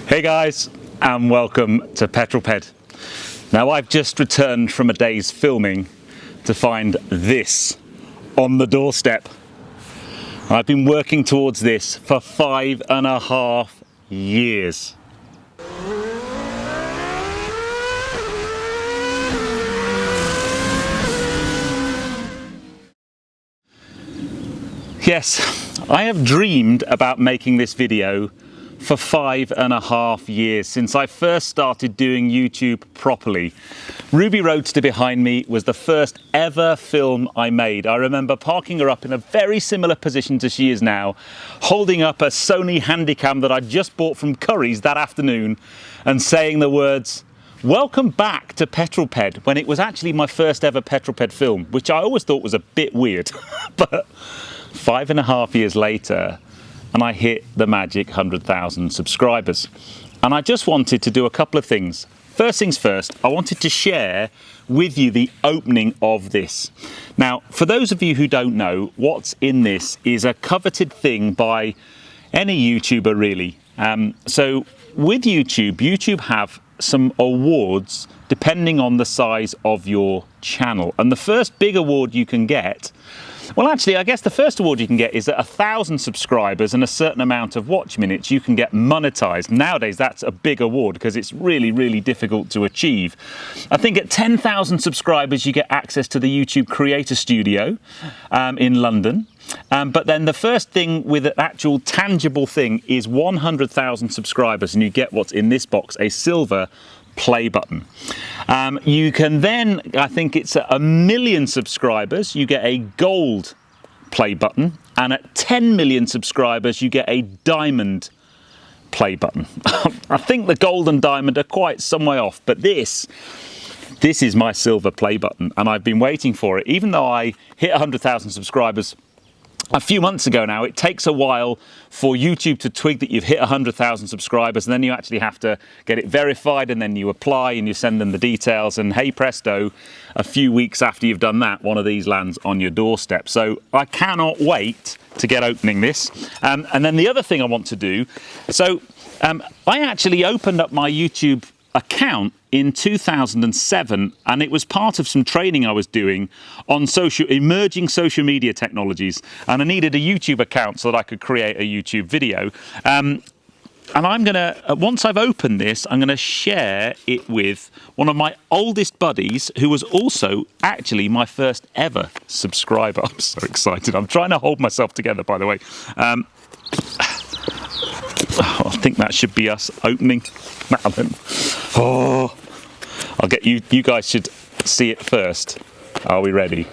Hey guys, and welcome to Petrol. Now I've just returned from a day's filming to find this on the doorstep. I've been working towards this for 5.5 years. Yes, I have dreamed about making this video for 5.5 years, since I first started doing YouTube properly. Ruby Roadster behind me was the first ever film I made. I remember parking her up in a very similar position to she is now, holding up a Sony Handycam that I just bought from Curry's that afternoon and saying the words, "Welcome back to Petrol," when it was actually my first ever Petrol film, which I always thought was a bit weird. But 5.5 years later, and I hit the magic 100,000 subscribers. And I just wanted to do a couple of things. First things first, I wanted to share with you the opening of this. Now, for those of you who don't know, what's in this is a coveted thing by any YouTuber really. So with YouTube have some awards depending on the size of your channel. And the first big award you can get, well, actually, I guess the first award you can get is at 1,000 subscribers and a certain amount of watch minutes, you can get monetized. Nowadays, that's a big award because it's really, really difficult to achieve. I think at 10,000 subscribers, you get access to the YouTube Creator Studio in London. But then the first thing with an actual tangible thing is 100,000 subscribers, and you get what's in this box, a silver play button. You can then, I think it's at 1 million subscribers, you get a gold play button, and at 10 million subscribers you get a diamond play button. I think the gold and diamond are quite some way off, but this is my silver play button, and I've been waiting for it. Even though I hit 100,000 subscribers a few months ago now, it takes a while for YouTube to twig that you've hit 100,000 subscribers, and then you actually have to get it verified, and then you apply and you send them the details, and hey presto, a few weeks after you've done that, one of these lands on your doorstep. So I cannot wait to get opening this. And then the other thing I want to do, so I actually opened up my YouTube account in 2007, and it was part of some training I was doing on emerging social media technologies, and I needed a YouTube account so that I could create a YouTube video. And I'm gonna, once I've opened this, I'm gonna share it with one of my oldest buddies, who was also actually my first ever subscriber. I'm so excited. I'm trying to hold myself together, by the way. I think that should be us opening that then. Oh, I'll get you guys should see it first. Are we ready?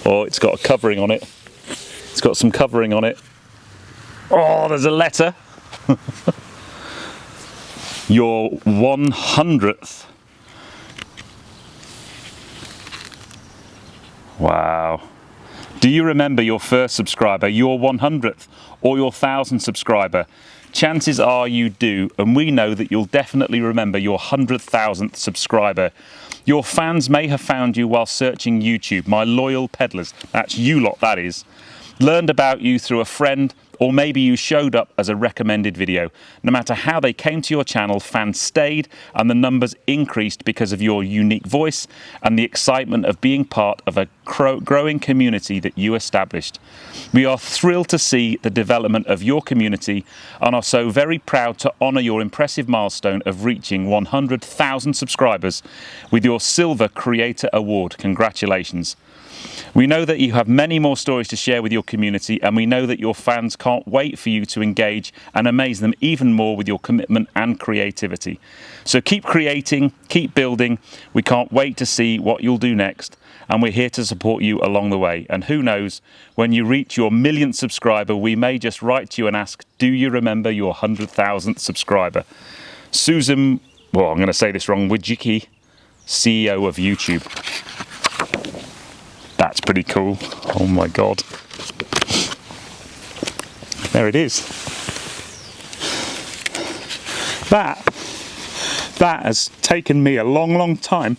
Oh, it's got a covering on it. It's got some covering on it. Oh, there's a letter. Your 100th. Wow. Do you remember your first subscriber, your 100th, or your 1,000th subscriber? Chances are you do, and we know that you'll definitely remember your 100,000th subscriber. Your fans may have found you while searching YouTube, my loyal peddlers, that's you lot, that is. Learned about you through a friend, or maybe you showed up as a recommended video. No matter how they came to your channel, fans stayed, and the numbers increased because of your unique voice and the excitement of being part of a growing community that you established. We are thrilled to see the development of your community and are so very proud to honour your impressive milestone of reaching 100,000 subscribers with your Silver Creator Award. Congratulations. We know that you have many more stories to share with your community, and we know that your fans can't wait for you to engage and amaze them even more with your commitment and creativity. So keep creating, keep building. We can't wait to see what you'll do next, and we're here to support you along the way. And who knows, when you reach your 1,000,000th subscriber, we may just write to you and ask, do you remember your 100,000th subscriber? Susan, well, I'm going to say this wrong, Wojcicki, CEO of YouTube. That's pretty cool. Oh my God. There it is. That has taken me a long, long time.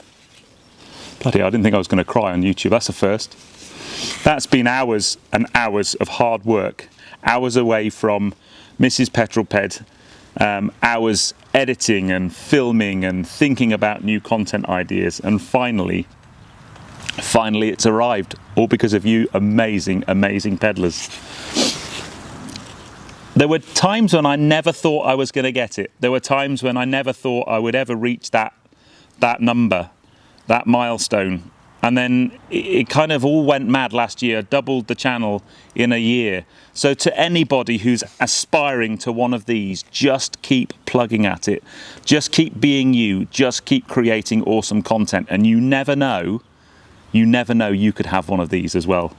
Bloody hell, I didn't think I was going to cry on YouTube. That's a first. That's been hours and hours of hard work. Hours away from Mrs. Petrol hours editing and filming and thinking about new content ideas, and finally it's arrived, all because of you amazing peddlers. There were times when I never thought I was going to get it. There were times when I never thought I would ever reach that number, that milestone. And then it kind of all went mad last year, doubled the channel in a year. So to anybody who's aspiring to one of these, just keep plugging at it. Just keep being you. Just keep creating awesome content. And you never know you could have one of these as well.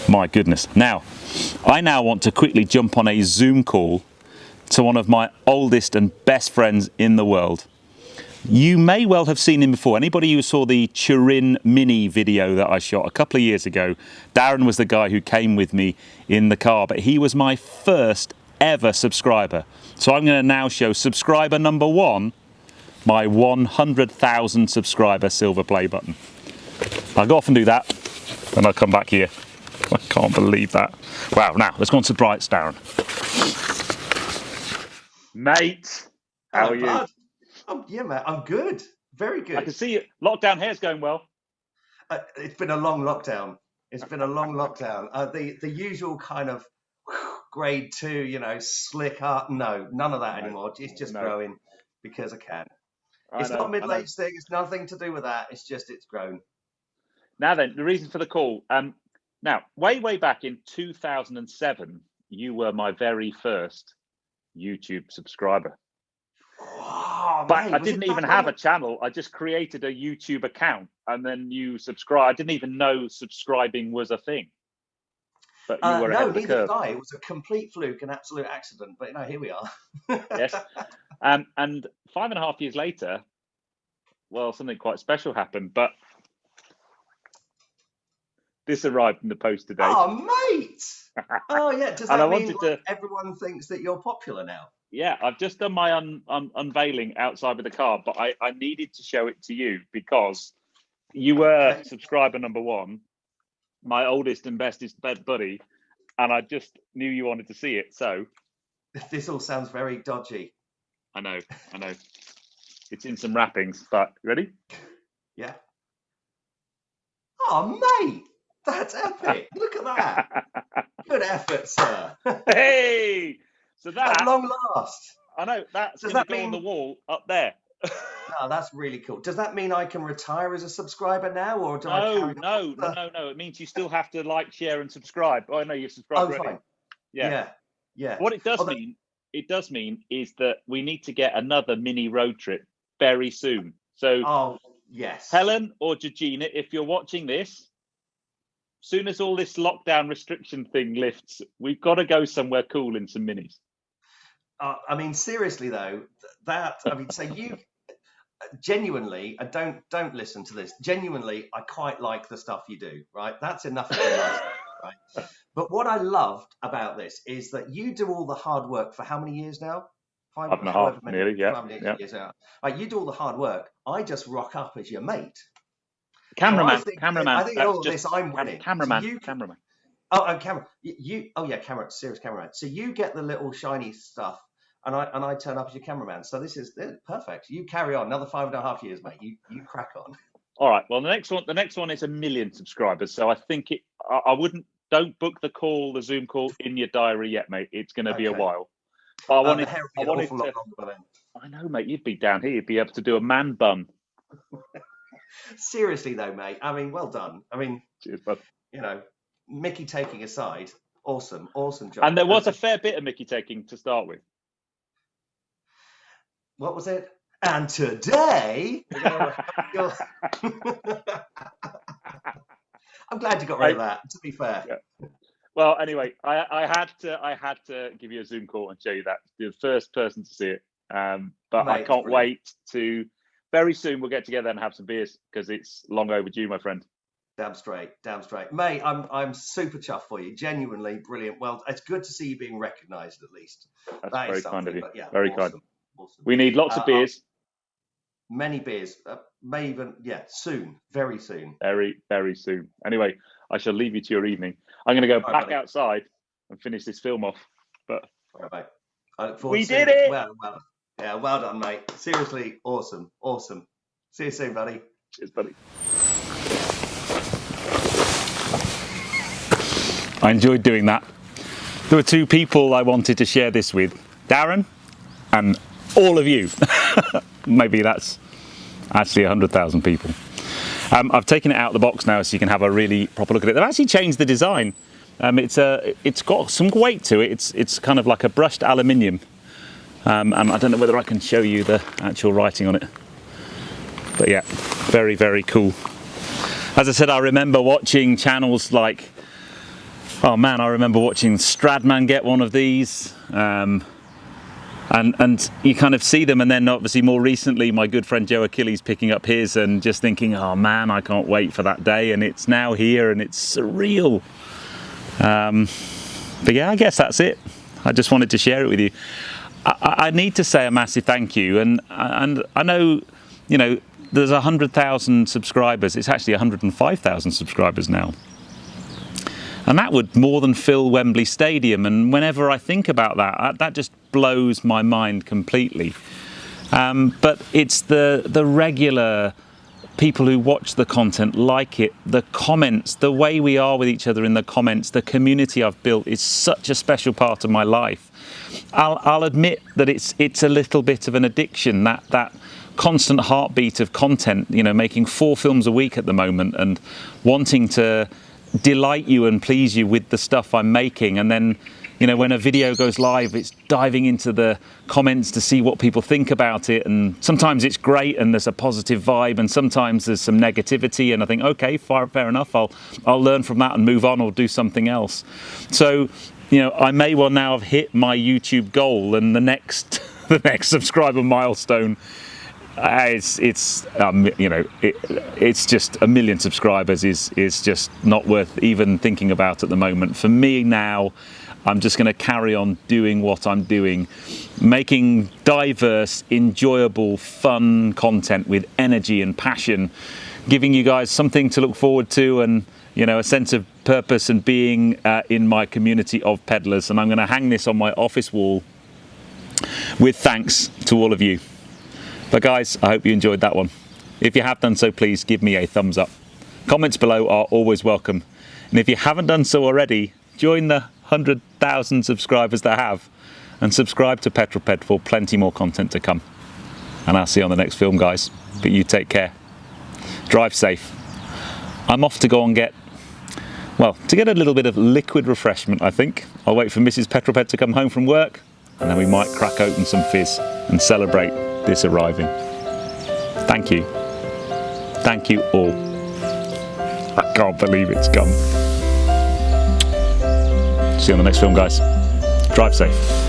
My goodness. Now, I want to quickly jump on a Zoom call to one of my oldest and best friends in the world. You may well have seen him before. Anybody who saw the Turin Mini video that I shot a couple of years ago, Darren was the guy who came with me in the car, but he was my first ever subscriber. So I'm going to now show subscriber number 1, my 100,000 subscriber silver play button. I'll go off and do that, then I'll come back here. I can't believe that. Wow, now let's go on to Brights, Darren. Mate, how are you? Yeah, mate, I'm good. Very good. I can see it. Lockdown here's going well. It's been a long lockdown. The usual kind of grade 2, slick up. No, none of that anymore. It's just growing because I can. It's not a middle-aged thing. It's nothing to do with that. It's just it's grown. Now then, the reason for the call. Now, way back in 2007, you were my very first YouTube subscriber. Oh, but mate, I didn't even have a channel. I just created a YouTube account, and then you subscribe. I didn't even know subscribing was a thing. But you were ahead of the curve. No, neither did I. It was a complete fluke, an absolute accident. But here we are. Yes. And 5.5 years later, well, something quite special happened. But this arrived in the post today. Oh, mate! Oh, yeah. Does that mean everyone thinks that you're popular now? Yeah, I've just done my unveiling outside with the car, but I needed to show it to you because you were subscriber number 1, my oldest and bestest buddy, and I just knew you wanted to see it. So this all sounds very dodgy. I know. It's in some wrappings, but ready? Yeah. Oh, mate, that's epic! Look at that. Good effort, sir. Hey. So that at long last. I know that's going to go on the wall up there. No, that's really cool. Does that mean I can retire as a subscriber now, or do I carry on? No. It means you still have to like, share, and subscribe. Oh, I know you've subscribed already. Fine. Yeah. What it does mean is that we need to get another mini road trip very soon. So, yes, Helen or Georgina, if you're watching this, soon as all this lockdown restriction thing lifts, we've got to go somewhere cool in some minis. Seriously though, so you genuinely, don't listen to this. Genuinely, I quite like the stuff you do, right? That's enough of the nice, right? But what I loved about this is that you do all the hard work for how many years now? 5.5, nearly, yeah. Years out. Right, you do all the hard work. I just rock up as your mate. Cameraman. I think all of this I'm winning. Cameraman. Oh, and camera. Serious cameraman. So you get the little shiny stuff, and I turn up as your cameraman. So this is perfect. You carry on another 5.5 years, mate. You crack on. All right. Well, the next one is 1 million subscribers. So I think don't book the Zoom call in your diary yet, mate. It's going to be a while. But I know, mate. You'd be down here. You'd be able to do a man bun. Seriously though, mate. Well done. Cheers, bud. Mickey taking aside, awesome job. And there was a fair bit of Mickey taking to start with. What was it? And today, I'm glad you got rid of that. To be fair. Yeah. Well, anyway, I had to give you a Zoom call and show you that. You're the first person to see it. But mate, I can't wait to. Very soon we'll get together and have some beers because it's long overdue, my friend. Damn straight, mate. I'm super chuffed for you. Genuinely brilliant. Well, it's good to see you being recognised at least. That's very kind of you. Yeah, very kind. Awesome. We need lots of beers. Many beers. May even soon. Very soon. Very, very soon. Anyway, I shall leave you to your evening. I'm going to go back outside and finish this film off. But all right, mate. I look forward We to seeing did it! Well, yeah, well done, mate. Seriously, awesome. See you soon, buddy. Cheers, buddy. I enjoyed doing that. There were two people I wanted to share this with, Darren and all of you. Maybe that's actually 100,000 people. I've taken it out of the box now so you can have a really proper look at it. They've actually changed the design. It's got some weight to it. It's kind of like a brushed aluminium. And I don't know whether I can show you the actual writing on it. But yeah, very, very cool. As I said, I remember watching channels like, oh man, I remember watching Stradman get one of these. And you kind of see them, and then obviously more recently my good friend Joe Achilles picking up his and just thinking, oh man, I can't wait for that day, and it's now here and it's surreal. But yeah, I guess that's it. I just wanted to share it with you. I need to say a massive thank you, and I know, you know, there's 100,000 subscribers. It's actually 105,000 subscribers now. And that would more than fill Wembley Stadium. And whenever I think about that, that just blows my mind completely. But it's the regular people who watch the content, like it, the comments, the way we are with each other in the comments, the community I've built is such a special part of my life. I'll admit that it's a little bit of an addiction, that constant heartbeat of content, you know, making 4 films a week at the moment and wanting to delight you and please you with the stuff I'm making. And then, you know, when a video goes live, it's diving into the comments to see what people think about it. And sometimes it's great and there's a positive vibe, and sometimes there's some negativity, and I think, okay, fair enough, I'll learn from that and move on or do something else. So, you know, I may well now have hit my YouTube goal, and the next subscriber milestone, you know, it's just 1 million subscribers is just not worth even thinking about at the moment. For me now, I'm just going to carry on doing what I'm doing, making diverse, enjoyable, fun content with energy and passion, giving you guys something to look forward to, and, you know, a sense of purpose and being in my community of peddlers. And I'm going to hang this on my office wall with thanks to all of you. But guys, I hope you enjoyed that one. If you have done so, please give me a thumbs up. Comments below are always welcome. And if you haven't done so already, join the 100,000 subscribers that have, and subscribe to Petrol Ped for plenty more content to come. And I'll see you on the next film, guys. But you take care. Drive safe. I'm off to go and get a little bit of liquid refreshment, I think. I'll wait for Mrs. Petrol Ped to come home from work, and then we might crack open some fizz and celebrate this arriving. Thank you. Thank you all. I can't believe it's come. See you on the next film, guys. Drive safe.